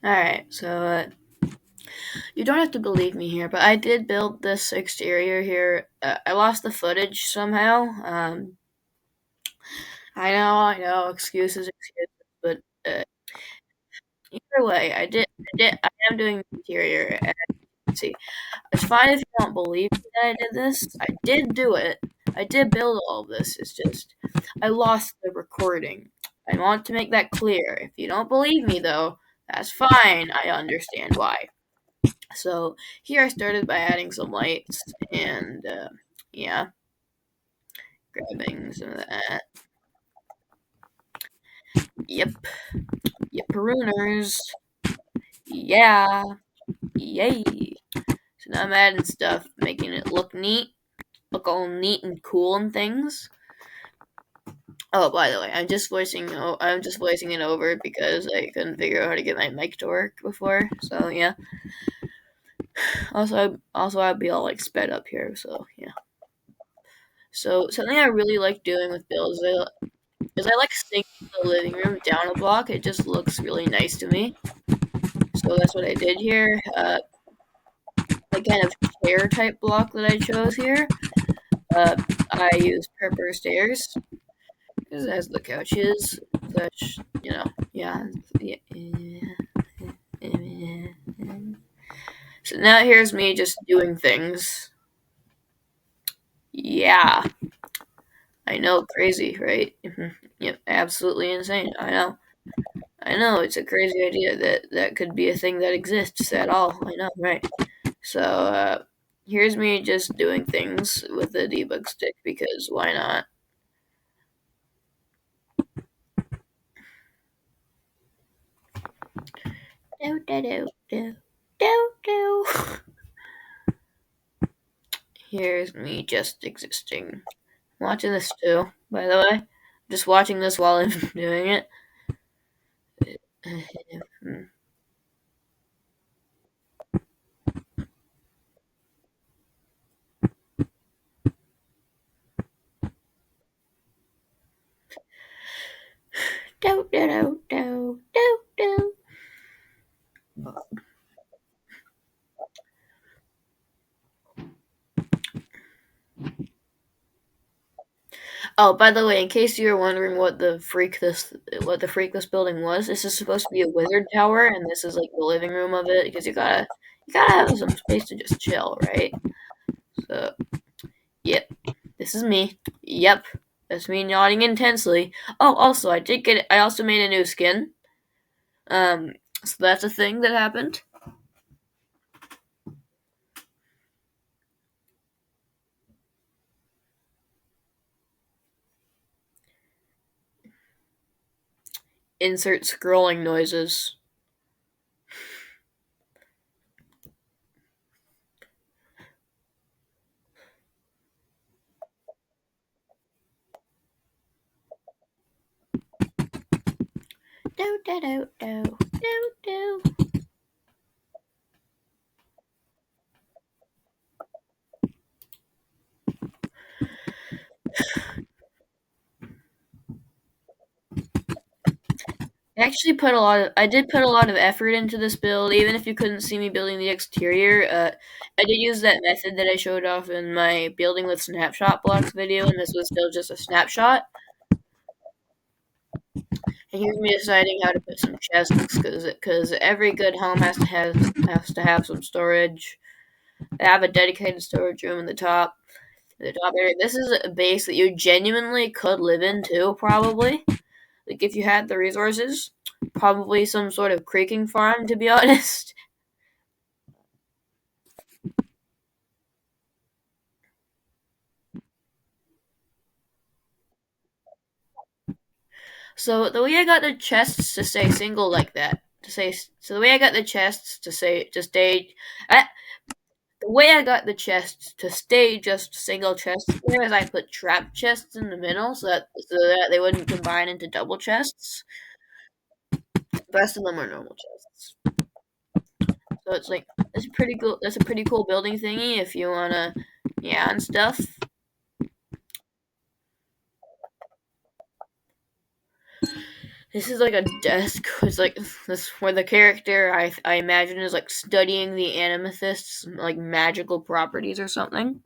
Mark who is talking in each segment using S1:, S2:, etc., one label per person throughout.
S1: Alright, so you don't have to believe me here, but I did build this exterior here. I lost the footage somehow. I know, excuses, but either way, I am doing the interior. And see, it's fine if you don't believe me that I did this. I did do it. I did build all of this. It's just I lost the recording. I want to make that clear. If you don't believe me, though, that's fine. I understand why. So here I started by adding some lights and yeah, grabbing some of that. Yep, yep, pruners. Yeah, yay. So now I'm adding stuff, making it look neat, look all neat and cool and things. Oh, by the way, I'm just voicing it over because I couldn't figure out how to get my mic to work before. So yeah. Also I'd be all like sped up here. So yeah. So something I really like doing with builds is I like sinking the living room down a block. It just looks really nice to me. So that's what I did here. The kind of chair type block that I chose here. Uh, I used pepper stairs because it has the couches, such yeah. So now here's me just doing things. Yeah, I know, crazy, right? Yep, absolutely insane. I know, it's a crazy idea that that could be a thing that exists at all. I know, right? So here's me just doing things with the debug stick because why not? Do do do do do do. Here's me just existing. Watching this too, by the way. Just watching this while I'm doing it. Do do do do do do. Oh, by the way, in case you were wondering what the freak this building was, this is supposed to be a wizard tower, and this is like the living room of it because you gotta have some space to just chill, right? So, yep, this is me. Yep, that's me nodding intensely. Oh, also, I also made a new skin. So that's a thing that happened. Insert scrolling noises. Do do do do do do. I did put a lot of effort into this build, even if you couldn't see me building the exterior. I did use that method that I showed off in my building with snapshot blocks video, and this was still just a snapshot. And here's me deciding how to put some chests, because every good home has to have some storage. I have a dedicated storage room in the top area. This is a base that you genuinely could live in too, probably. Like if you had the resources, probably some sort of creeking farm, to be honest. So the way I got the chests to stay single like that, the way I got the chests to stay, I, the way I got the chests to stay just single chests there is I put trap chests in the middle so that they wouldn't combine into double chests. The rest of them are normal chests. So it's like that's a pretty cool. That's a pretty cool building thingy if you wanna, yeah, and stuff. This is like a desk. It's like this where the character I imagine is like studying the amethyst's like magical properties or something.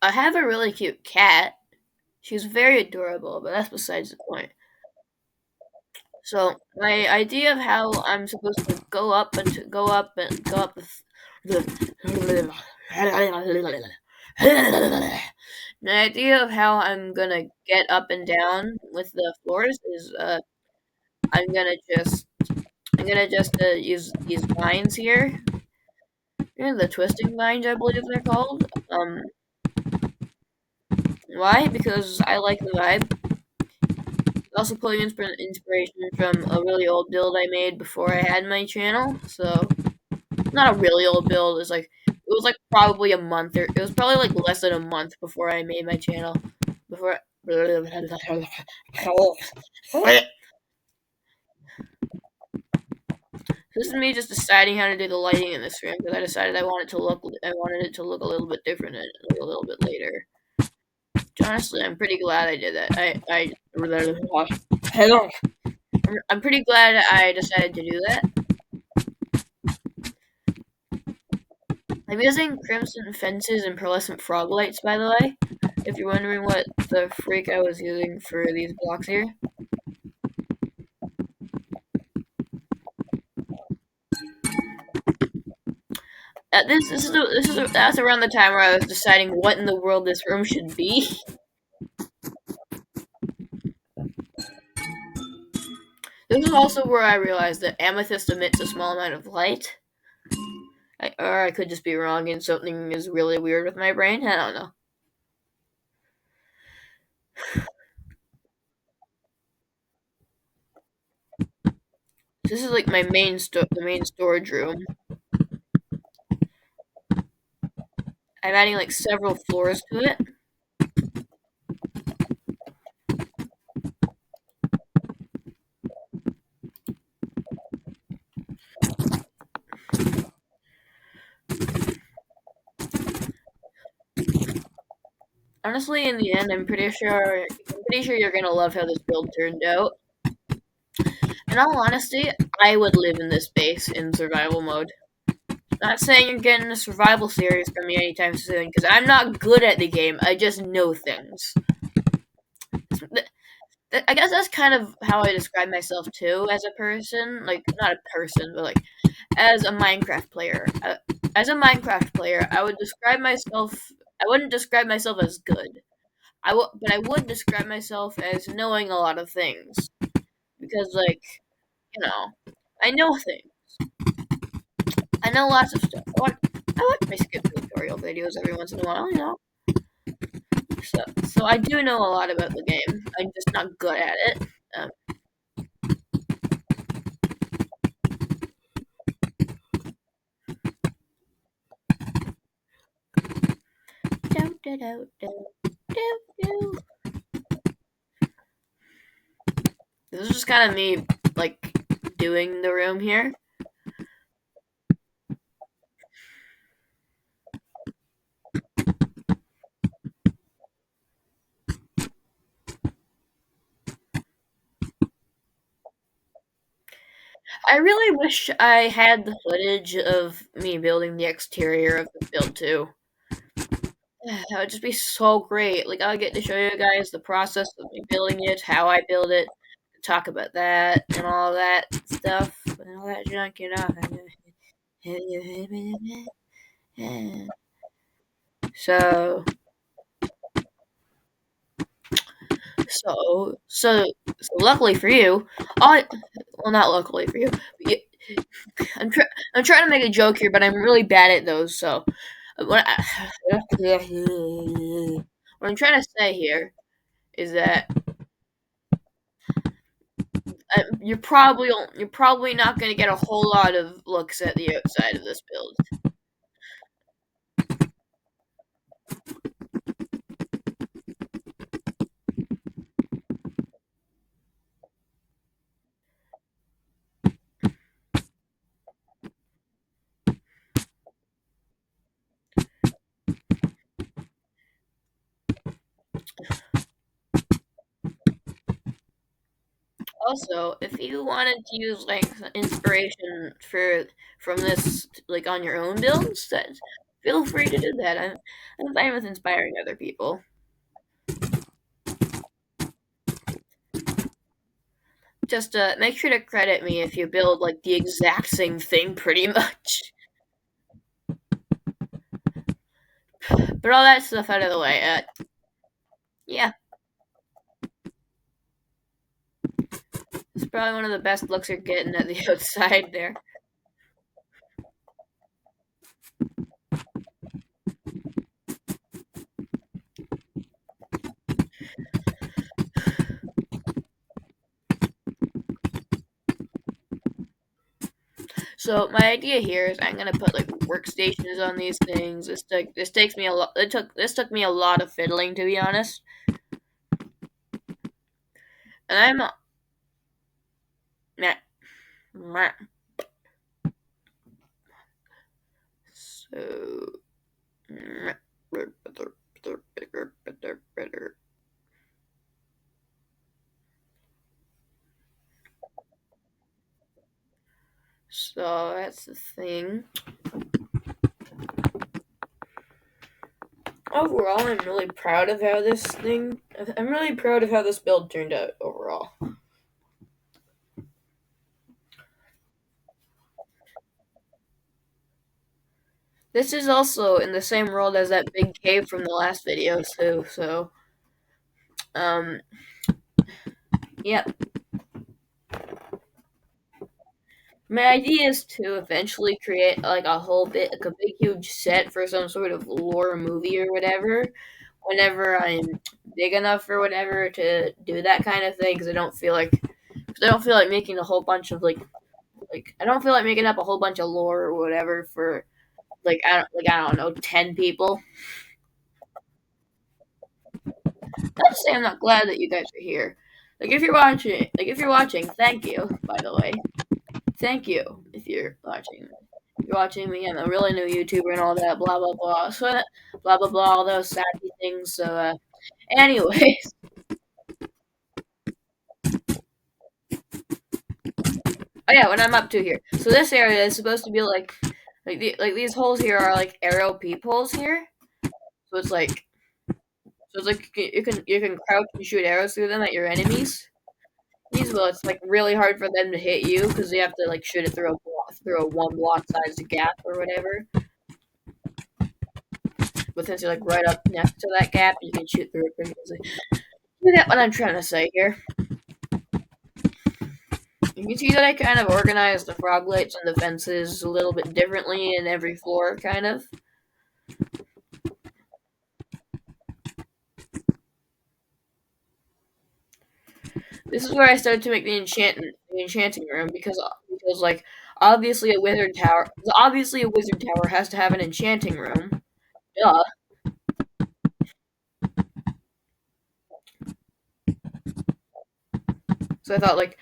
S1: I have a really cute cat. She's very adorable, but that's besides the point. So my idea of how I'm supposed to go up and to go up and go up the the idea of how I'm gonna get up and down with the floors is I'm gonna just use these vines here. You know, the twisting vines, I believe they're called. Why? Because I like the vibe. Also pulling inspiration from a really old build I made before I had my channel. So not a really old build. It was like probably a month or it was probably like less than a month before I made my channel. Before this is me just deciding how to do the lighting in this room because I wanted it to look a little bit different and a little bit later. Which honestly, I'm pretty glad I did that. I'm pretty glad I decided to do that. I'm using crimson fences and pearlescent frog lights, by the way. If you're wondering what the freak I was using for these blocks here. That's around the time where I was deciding what in the world this room should be. This is also where I realized that amethyst emits a small amount of light. Or I could just be wrong and something is really weird with my brain. I don't know. This is like the main storage room. I'm adding like several floors to it. Honestly, in the end, I'm pretty sure you're gonna love how this build turned out. In all honesty, I would live in this base in survival mode. Not saying you're getting a survival series from me anytime soon, because I'm not good at the game. I just know things. I guess that's kind of how I describe myself too as a person. Like, not a person, but like as a Minecraft player. As a Minecraft player, I would describe myself. I wouldn't describe myself as good. But I would describe myself as knowing a lot of things because, like, you know, I know things. I know lots of stuff. I watch my skip tutorial videos every once in a while. So I do know a lot about the game. I'm just not good at it. Um, do, do, do, do, do, do. This is just kind of me, like, doing the room here. I really wish I had the footage of me building the exterior of the build too. That would just be so great. Like I'll get to show you guys the process of me building it, how I build it, talk about that and all that stuff and all that junk, you know. So, so luckily for you, I well not luckily for you. I'm try, I'm trying to make a joke here, but I'm really bad at those. So, what, I, what I'm trying to say here is that you're probably not going to get a whole lot of looks at the outside of this build. Also, if you wanted to use like inspiration from this like on your own builds, that feel free to do that. I'm fine with inspiring other people. Just make sure to credit me if you build like the exact same thing, pretty much. But all that stuff out of the way. Yeah, it's probably one of the best looks you're getting at the outside there. So my idea here is I'm gonna put like workstations on these things. This takes me a lot. This took me a lot of fiddling, to be honest. And I'm meh, meh. So so that's the thing. Overall, I'm really proud of how this thing. I'm really proud of how this build turned out overall. This is also in the same world as that big cave from the last video too. So, um, yep. My idea is to eventually create like a whole bit, like a big huge set for some sort of lore movie or whatever. Whenever I'm big enough or whatever to do that kind of thing, because I don't feel like making a whole bunch of like I don't feel like making up a whole bunch of lore or whatever for I don't know 10 people. Not to say I'm not glad that you guys are here. If you're watching, thank you. By the way, thank you if you're watching. If you're watching me. I'm a really new YouTuber and all that. Blah blah blah. So blah blah blah. All those sappy things. So anyways, oh yeah, what I'm up to here. So this area is supposed to be like these holes here are like arrow peepholes here. So it's like you can crouch and shoot arrows through them at your enemies. These well, it's like really hard for them to hit you because you have to like shoot it through a one block sized gap or whatever. But since you're like right up next to that gap, you can shoot through it pretty easily. You get what I'm trying to say here. You can see that I kind of organized the frog lights and the fences a little bit differently in every floor, kind of. This is where I started to make the enchanting room because like obviously a wizard tower has to have an enchanting room. Duh. So I thought like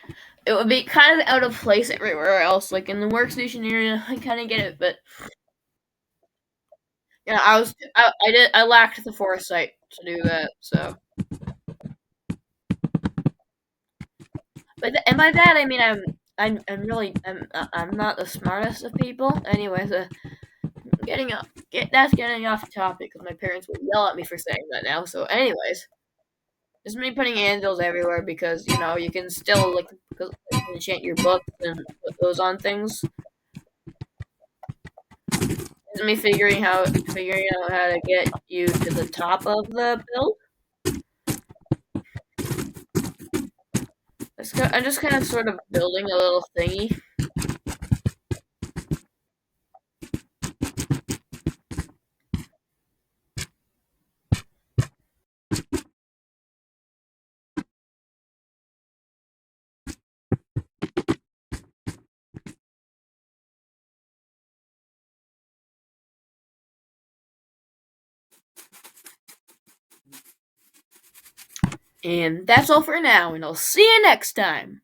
S1: it would be kind of out of place everywhere else. Like in the workstation area, I kind of get it, but yeah, I lacked the foresight to do that. So, and by that I mean I'm not the smartest of people. Anyways, that's getting off topic because my parents would yell at me for saying that now. So, anyways, just me putting angels everywhere because you can still enchant your books and put those on things. Is me figuring out how to get you to the top of the build. I'm just kind of sort of building a little thingy. And that's all for now, and I'll see you next time.